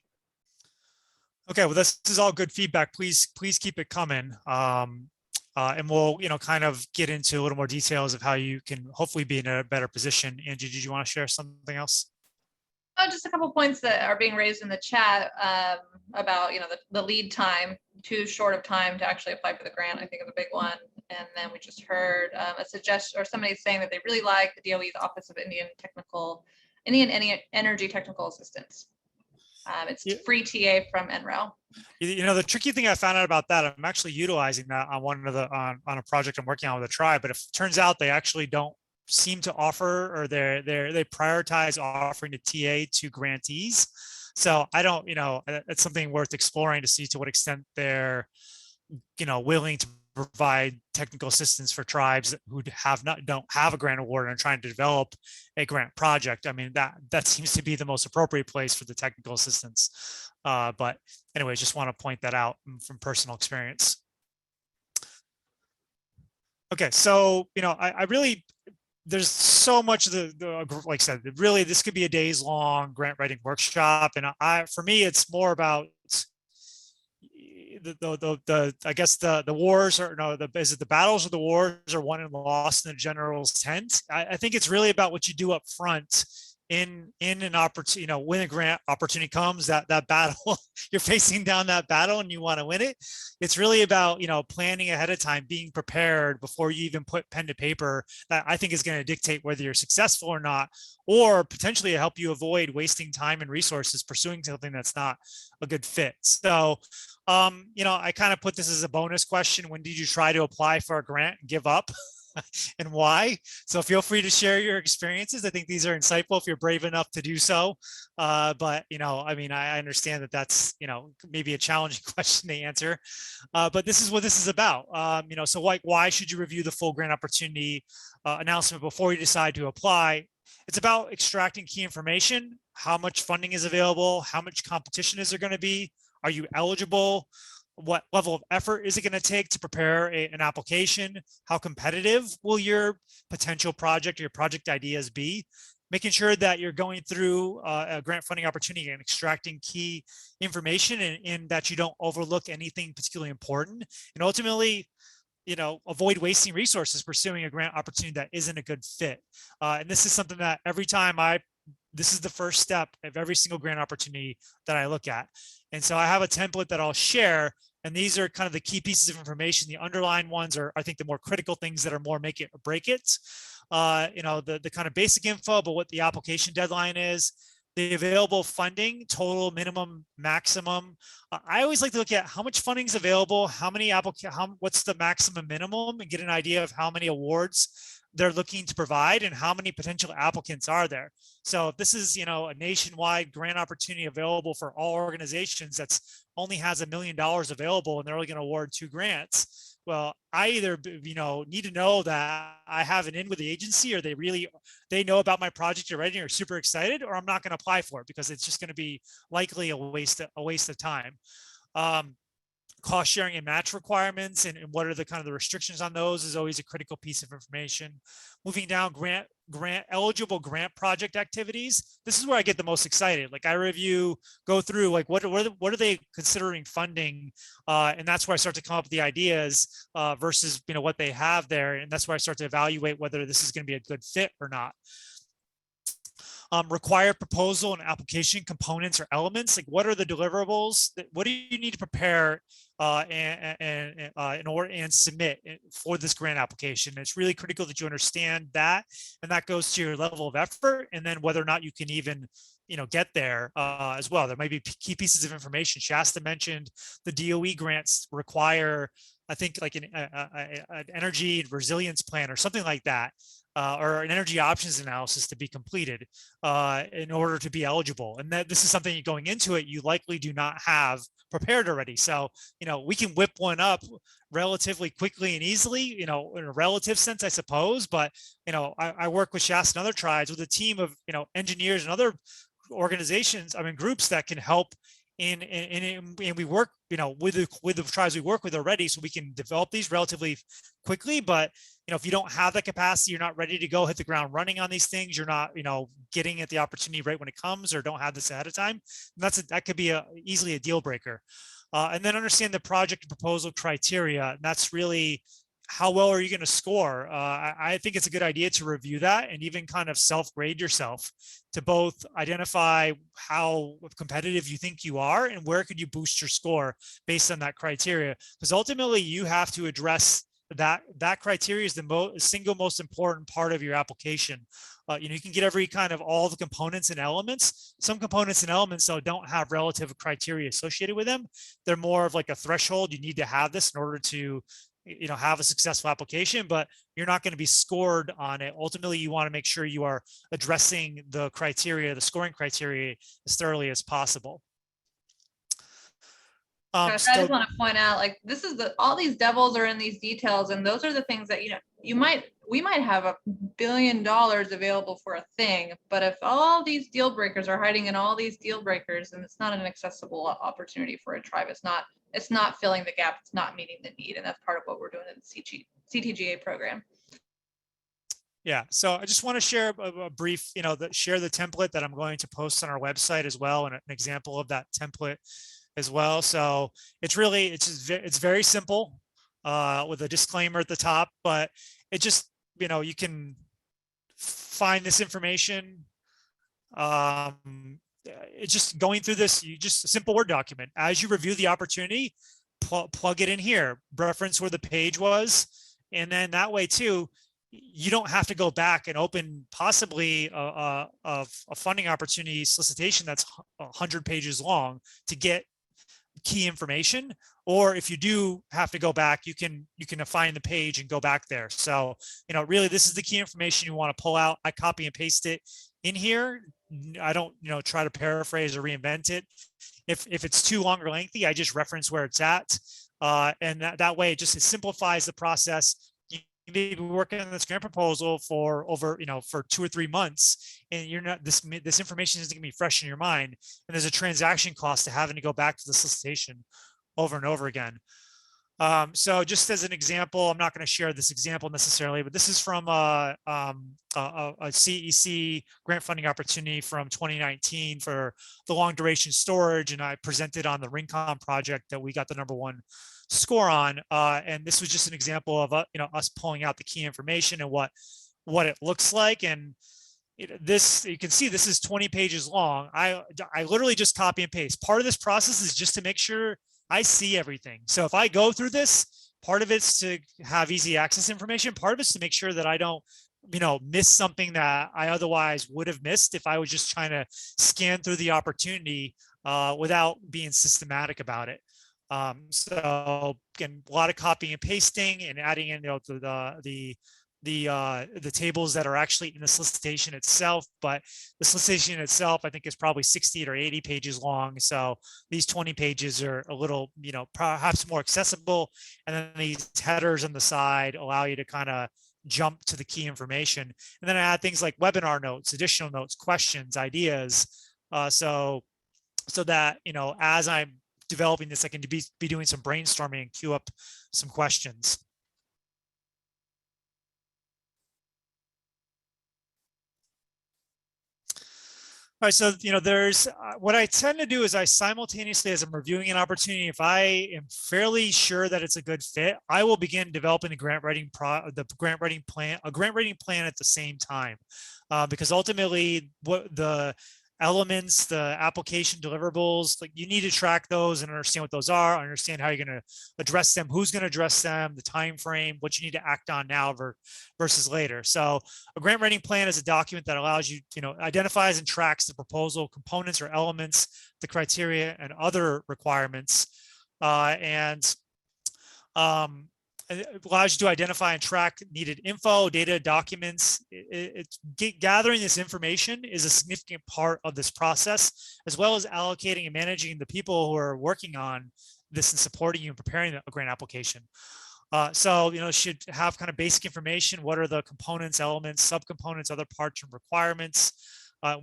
Okay, well, this is all good feedback. Please keep it coming. And we'll, kind of get into a little more details of how you can hopefully be in a better position. Angie, did you want to share something else? Oh, just a couple points that are being raised in the chat about, the lead time, too short of time to actually apply for the grant, I think is a big one. And then we just heard a suggestion, or somebody saying that they really like the DOE's Office of Indian Energy Technical Assistance. It's free TA from NREL. The tricky thing I found out about that, I'm actually utilizing that on one of the on a project I'm working on with a tribe, but if it turns out they actually don't seem to offer, or they prioritize offering a TA to grantees. So I don't, it's something worth exploring to see to what extent they're, willing to provide technical assistance for tribes who don't have a grant award and are trying to develop a grant project. I mean, that seems to be the most appropriate place for the technical assistance. But anyways, just want to point that out from personal experience. Okay, so I really, there's so much of the like I said, really this could be a days long grant writing workshop, and for me it's more about I guess the wars, or no, is it the battles or the wars are won and lost in the general's tent? I think it's really about what you do up front in an opportunity, when a grant opportunity comes, that battle, you're facing down that battle and you want to win it. It's really about, planning ahead of time, being prepared before you even put pen to paper. That I think is going to dictate whether you're successful or not, or potentially help you avoid wasting time and resources pursuing something that's not a good fit. So, I kind of put this as a bonus question. When did you try to apply for a grant and give up? And why? So feel free to share your experiences. I think these are insightful if you're brave enough to do so. But, I understand that that's, maybe a challenging question to answer. But this is what this is about. So why should you review the full grant opportunity announcement before you decide to apply? It's about extracting key information. How much funding is available? How much competition is there going to be? Are you eligible? What level of effort is it going to take to prepare an application? How competitive will your potential project or your project ideas be? Making sure that you're going through a grant funding opportunity and extracting key information, and that you don't overlook anything particularly important. And ultimately, avoid wasting resources pursuing a grant opportunity that isn't a good fit. And this is something that every time this is the first step of every single grant opportunity that I look at. And so I have a template that I'll share, and these are kind of the key pieces of information. The underlying ones are, I think, the more critical things that are more make it or break it. The kind of basic info about what the application deadline is, the available funding, total, minimum, maximum. I always like to look at how much funding is available, what's the maximum minimum, and get an idea of how many awards they're looking to provide and how many potential applicants are there. So if this is, a nationwide grant opportunity available for all organizations that's only has $1 million available and they're only going to award 2 grants, well, I either, need to know that I have an in with the agency, or they know about my project already and are super excited, or I'm not going to apply for it because it's just going to be likely a waste of time. Cost sharing and match requirements, and what are the kind of the restrictions on those is always a critical piece of information. Moving down, eligible grant project activities. This is where I get the most excited. Like I go through like what are they considering funding, and that's where I start to come up with the ideas versus what they have there, and that's where I start to evaluate whether this is going to be a good fit or not. Required proposal and application components or elements. Like what are the deliverables? What do you need to prepare in order and submit for this grant application? It's really critical that you understand that, and that goes to your level of effort, and then whether or not you can even get there as well. There might be key pieces of information. Shasta mentioned the DOE grants require I think like an energy resilience plan or something like that, or an energy options analysis to be completed in order to be eligible. And that this is something going into it, you likely do not have prepared already. So, we can whip one up relatively quickly and easily, in a relative sense, I suppose. But, I work with Shasta and other tribes with a team of, engineers and other organizations, groups that can help and we work, with the tribes we work with already, so we can develop these relatively quickly. But if you don't have that capacity, you're not ready to go hit the ground running on these things, you're not, getting at the opportunity right when it comes, or don't have this ahead of time, that could be easily a deal breaker. And then understand the project and proposal criteria. And that's really how well are you going to score? I think it's a good idea to review that and even kind of self-grade yourself to both identify how competitive you think you are and where could you boost your score based on that criteria. Because ultimately you have to address that criteria is the single most important part of your application. You can get every kind of all the components and elements. Some components and elements though don't have relative criteria associated with them. They're more of like a threshold. You need to have this in order to have a successful application, but you're not going to be scored on it. Ultimately, you want to make sure you are addressing the criteria, the scoring criteria, as thoroughly as possible. I just want to point out, like, this is all these devils are in these details, and those are the things that, we might have $1 billion available for a thing, but if all these deal breakers are hiding in all these deal breakers, then it's not an accessible opportunity for a tribe. It's not filling the gap. It's not meeting the need, and that's part of what we're doing in the CTGA program. Yeah, so I just want to share a brief, share the template that I'm going to post on our website as well, and an example of that template as well. So it's very simple with a disclaimer at the top, but it just, you can find this information. It's just going through this, just a simple Word document. As you review the opportunity, plug it in here, reference where the page was. And then that way too, you don't have to go back and open possibly a funding opportunity solicitation that's 100 pages long to get key information. Or if you do have to go back, you can find the page and go back there. So, really this is the key information you want to pull out. I copy and paste it in here. I don't, try to paraphrase or reinvent it. If it's too long or lengthy, I just reference where it's at. And that way it simplifies the process. You may be working on this grant proposal for over, for 2 or 3 months, and you're not, this information isn't gonna be fresh in your mind. And there's a transaction cost to having to go back to the solicitation over and over again. So just as an example, I'm not going to share this example necessarily, but this is from a CEC grant funding opportunity from 2019 for the long duration storage. And I presented on the Rincon project that we got the #1 score on. And this was just an example of, us pulling out the key information and what it looks like. And this, you can see this is 20 pages long. I literally just copy and paste. Part of this process is just to make sure I see everything. So if I go through this, part of it's to have easy access information. Part of it's to make sure that I don't, miss something that I otherwise would have missed if I was just trying to scan through the opportunity without being systematic about it. So again, a lot of copying and pasting and adding in, the tables that are actually in the solicitation itself. But the solicitation itself, I think, is probably 60 or 80 pages long. So these 20 pages are a little, perhaps more accessible. And then these headers on the side allow you to kind of jump to the key information. And then I add things like webinar notes, additional notes, questions, ideas. So that, as I'm developing this, I can be doing some brainstorming and queue up some questions. All right, so, there's what I tend to do is I simultaneously, as I'm reviewing an opportunity, if I am fairly sure that it's a good fit, I will begin developing a grant writing plan at the same time, because ultimately, what the elements, the application deliverables, like you need to track those and understand what those are, understand how you're going to address them, who's going to address them, the time frame, what you need to act on now versus later. So a grant writing plan is a document that allows you, identifies and tracks the proposal components or elements, the criteria and other requirements. It allows you to identify and track needed info, data, documents. Gathering this information is a significant part of this process, as well as allocating and managing the people who are working on this and supporting you and preparing a grant application. So, should have kind of basic information. What are the components, elements, subcomponents, other parts and requirements?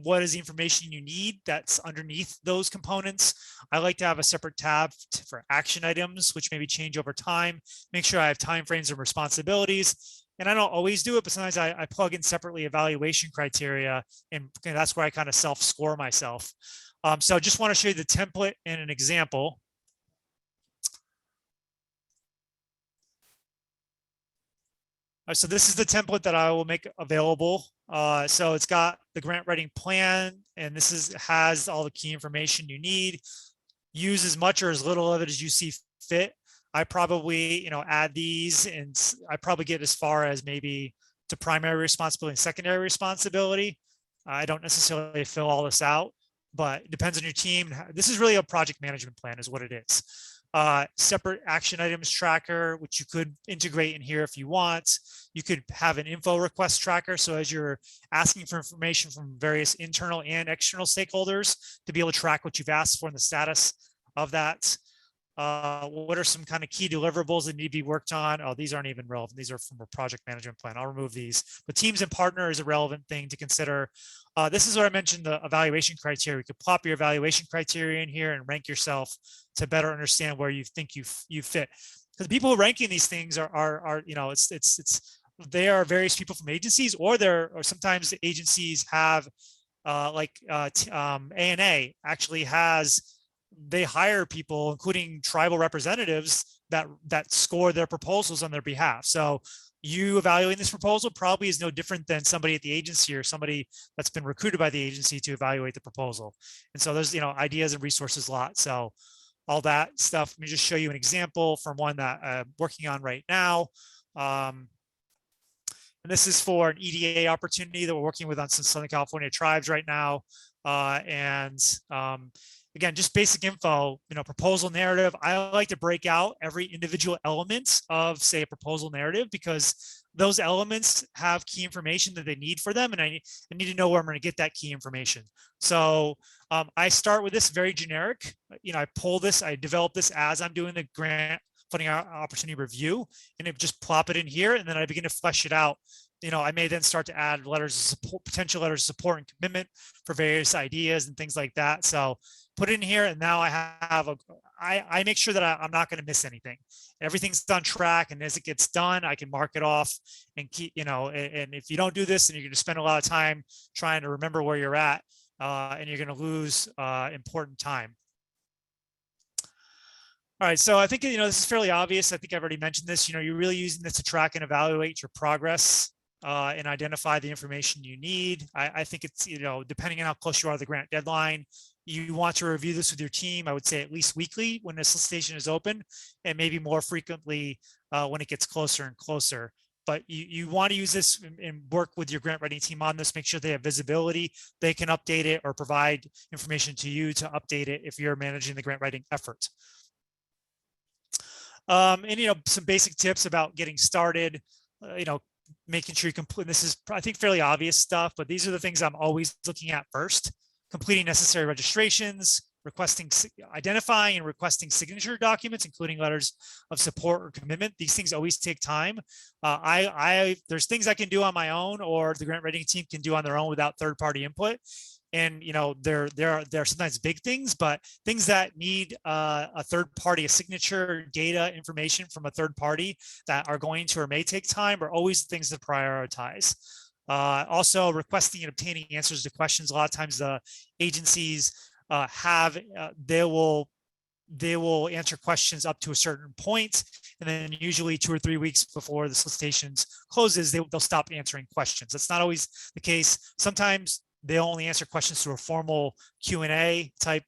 What is the information you need that's underneath those components? I like to have a separate tab for action items, which maybe change over time. Make sure I have timeframes and responsibilities. And I don't always do it, but sometimes I plug in separately evaluation criteria, and that's where I kind of self-score myself. So I just want to show you the template and an example. So this is the template that I will make available. So it's got the grant writing plan, and this has all the key information you need. Use as much or as little of it as you see fit. I probably, add these, and I probably get as far as maybe to primary responsibility and secondary responsibility. I don't necessarily fill all this out, but it depends on your team. This is really a project management plan is what it is. Separate action items tracker, which you could integrate in here if you want. You could have an info request tracker. So as you're asking for information from various internal and external stakeholders to be able to track what you've asked for and the status of that. What are some kind of key deliverables that need to be worked on? Oh, these aren't even relevant. These are from a project management plan. I'll remove these. But teams and partner is a relevant thing to consider. This is where I mentioned the evaluation criteria. You could plop your evaluation criteria in here and rank yourself to better understand where you think you fit. Because the people who are ranking these things are they are various people from agencies, or sometimes the agencies have ANA actually has. They hire people, including tribal representatives, that score their proposals on their behalf. So you evaluating this proposal probably is no different than somebody at the agency or somebody that's been recruited by the agency to evaluate the proposal. And so there's ideas and resources a lot. So all that stuff. Let me just show you an example from one that I'm working on right now. And this is for an EDA opportunity that we're working with on some Southern California tribes right now. Again, just basic info, proposal narrative. I like to break out every individual element of, say, a proposal narrative, because those elements have key information that they need for them. And I need to know where I'm going to get that key information. So I start with this very generic. I pull this, I develop this as I'm doing the grant funding opportunity review, and it just plop it in here. And then I begin to flesh it out. I may then start to add letters of support, potential letters of support and commitment for various ideas and things like that. So put it in here, and now I have I make sure that I'm not going to miss anything. Everything's on track, and as it gets done, I can mark it off and keep, and if you don't do this, then you're going to spend a lot of time trying to remember where you're at, and you're going to lose important time. All right, so I think, this is fairly obvious. I think I've already mentioned this. You're really using this to track and evaluate your progress and identify the information you need. I think it's, depending on how close you are to the grant deadline, you want to review this with your team. I would say at least weekly when the solicitation is open, and maybe more frequently when it gets closer and closer. But you want to use this and work with your grant writing team on this. Make sure they have visibility. They can update it or provide information to you to update it if you're managing the grant writing effort. And some basic tips about getting started. Making sure you complete. This is, I think, fairly obvious stuff, but these are the things I'm always looking at first. Completing necessary registrations, identifying and requesting signature documents, including letters of support or commitment. These things always take time. There's things I can do on my own, or the grant writing team can do on their own without third-party input. And there are sometimes big things, but things that need a third party, a signature, data, information from a third party that are going to or may take time are always things to prioritize. Also, requesting and obtaining answers to questions. A lot of times the agencies they will answer questions up to a certain point, and then usually 2 or 3 weeks before the solicitations closes, they'll stop answering questions. That's not always the case. Sometimes they'll only answer questions through a formal Q&A type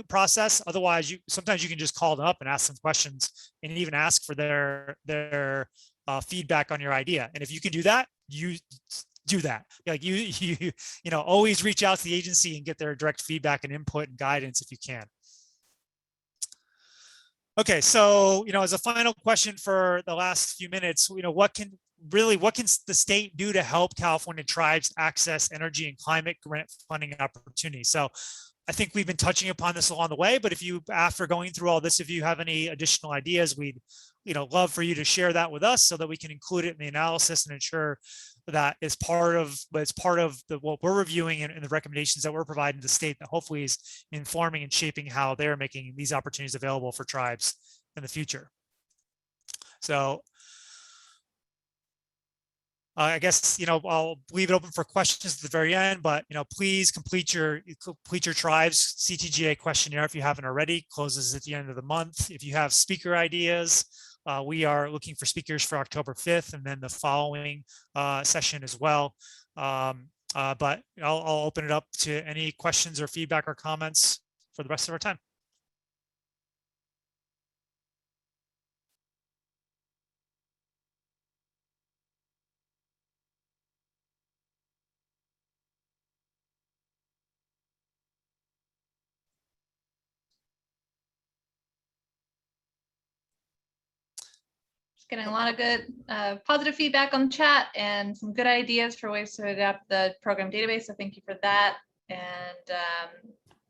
process. Otherwise, sometimes you can just call them up and ask them questions, and even ask for their feedback on your idea. And if you can do that, you do that. Like always reach out to the agency and get their direct feedback and input and guidance if you can. Okay, so, as a final question for the last few minutes, what can the state do to help California tribes access energy and climate grant funding opportunities? So I think we've been touching upon this along the way, but if you, after going through all this, if you have any additional ideas, we'd, love for you to share that with us so that we can include it in the analysis and ensure that it's part of what we're reviewing and the recommendations that we're providing to the state that hopefully is informing and shaping how they're making these opportunities available for tribes in the future. So I guess, I'll leave it open for questions at the very end, but, please complete your tribes CTGA questionnaire if you haven't already. Closes at the end of the month. If you have speaker ideas, we are looking for speakers for October 5th and then the following session as well. But I'll open it up to any questions or feedback or comments for the rest of our time. Getting a lot of good positive feedback on the chat and some good ideas for ways to adapt the program database. So thank you for that. And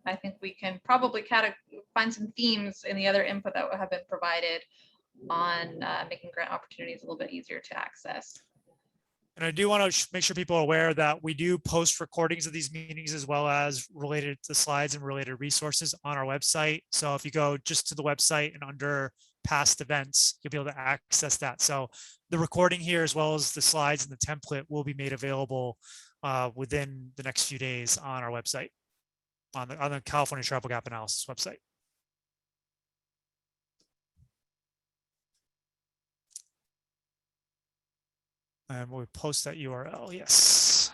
I think we can probably find some themes in the other input that have been provided on making grant opportunities a little bit easier to access. And I do want to make sure people are aware that we do post recordings of these meetings as well as related to slides and related resources on our website. So if you go just to the website and under past events, you'll be able to access that. So the recording here, as well as the slides and the template, will be made available within the next few days on our website, on the California Tribal Gap Analysis website. And we'll post that URL. Yes.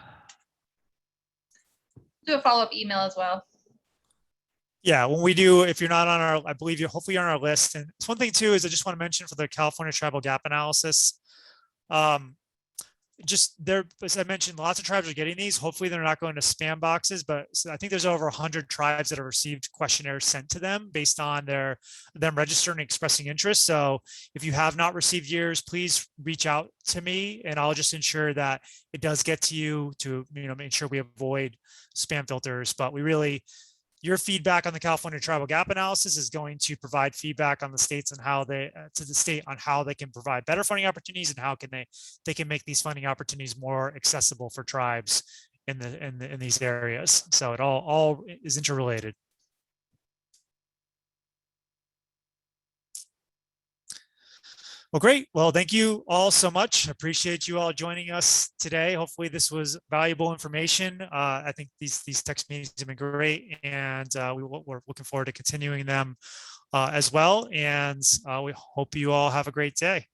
Do a follow-up email as well. Yeah, when we do, if you're not on our, I believe you're hopefully on our list. And it's one thing too, is I just want to mention for the California Tribal Gap Analysis, just there, as I mentioned, lots of tribes are getting these. Hopefully they're not going to spam boxes, but I think there's over 100 tribes that have received questionnaires sent to them based on them registering and expressing interest. So if you have not received yours, please reach out to me and I'll just ensure that it does get to you to, make sure we avoid spam filters. But your feedback on the California Tribal Gap Analysis is going to provide feedback on the states and how to the state on how they can provide better funding opportunities and how they can make these funding opportunities more accessible for tribes in these areas. So it all is interrelated. Well, great. Well, thank you all so much. Appreciate you all joining us today. Hopefully this was valuable information. I think these text meetings have been great and we're looking forward to continuing them as well. And we hope you all have a great day.